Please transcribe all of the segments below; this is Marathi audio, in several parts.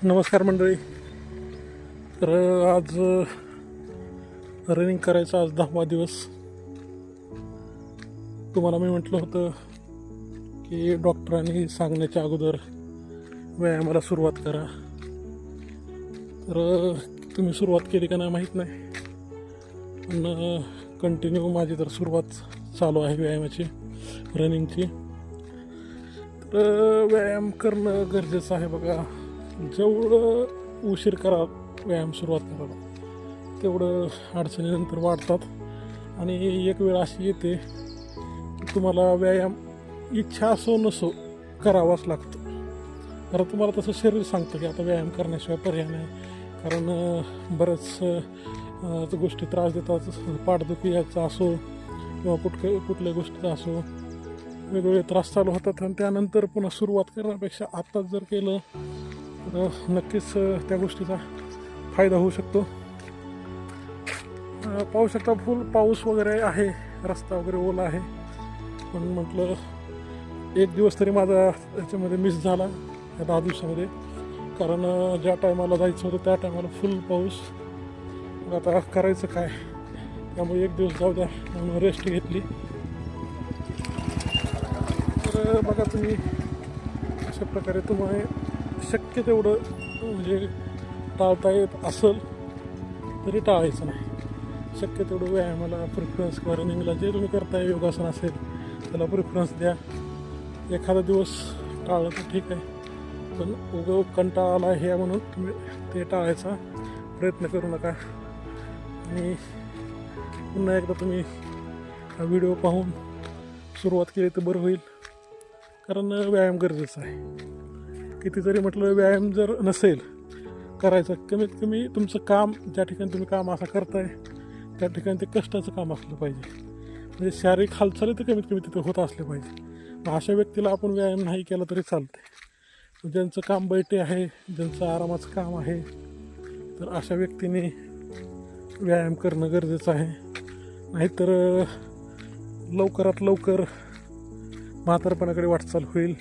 नमस्कार मंडळी. तर आज रनिंग करायचा, आज 10वा दिवस. तुम्हाला मी म्हटलं होतं की डॉक्टरांनी सांगण्याच्या अगोदर व्यायामाला सुरुवात करा. तर तुम्ही सुरुवात केली का नाही माहीत नाही, पण कंटिन्यू माझी तर सुरुवात चालू आहे व्यायामाची, रनिंगची. तर व्यायाम करणं गरजेचं आहे. बघा, जेवढं उशीर करा व्यायाम सुरुवात करायला, तेवढं अडचणीनंतर वाढतात. आणि एक वेळ अशी येते की तुम्हाला व्यायाम इच्छा असो नसो करावाच लागतो. कारण तुम्हाला तसं शरीर सांगतं की आता व्यायाम करण्याशिवाय पर्याय नाही. कारण बऱ्याच गोष्टी त्रास देतात. पाठदुखी याचा असो किंवा कुठल्या गोष्टीचा असो, वेगवेगळे त्रास चालू होतात. आणि त्यानंतर पुन्हा सुरुवात करण्यापेक्षा आत्ताच जर केलं तर नक्कीच त्या गोष्टीचा फायदा होऊ शकतो. पाहू शकता, फुल पाऊस वगैरे आहे, रस्ता वगैरे ओला आहे. पण म्हटलं एक दिवस तरी माझा याच्यामध्ये मिस झाला या 10 दिवसामध्ये. कारण ज्या टायमाला जायचं होतं त्या टायमाला फुल पाऊस. मग आता करायचं काय, त्यामुळे एक दिवस जाऊ द्या म्हणून रेस्ट घेतली. तर बघा, तुम्ही अशा प्रकारे तुम्हाला शक्य तेवढं म्हणजे टाळता येत असेल तरी टाळायचं नाही. शक्य तेवढं व्यायामाला प्रिफरन्स किंवा रनिंगला जे तुम्ही करताय, योगासन असेल त्याला प्रिफरन्स द्या. एखादा दिवस टाळलं तर ठीक आहे, पण कंटाळा आला हे म्हणून तुम्ही ते टाळायचा प्रयत्न करू नका. आणि पुन्हा एकदा तुम्ही हा व्हिडिओ पाहून सुरुवात केली तर बरं होईल. कारण व्यायाम गरजेचा आहे. किती जरी म्हटलं, व्यायाम जर नसेल करायचं, कमीत कमी तुमचं काम, ज्या ठिकाणी तुम्ही काम असं करताय त्या ठिकाणी ते कष्टाचं काम असलं पाहिजे. म्हणजे शारीरिक हालचाली तर कमीत कमी तिथे होत असले पाहिजे. मग अशा व्यक्तीला आपण व्यायाम नाही केला तरी चालते. ज्यांचं काम बैठे आहे, ज्यांचं आरामाचं काम आहे, तर अशा व्यक्तीने व्यायाम करणं गरजेचं आहे. नाहीतर लवकरात लवकर म्हातारपणाकडे वाटचाल होईल.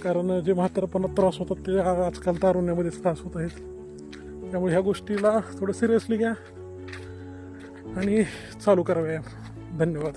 कारण जे म्हातारपणात त्रास होतात ते आजकाल तारुण्यामध्येच त्रास होत आहेत. त्यामुळे ह्या गोष्टीला थोडं सिरियसली घ्या आणि चालू करा व्यायाम. धन्यवाद.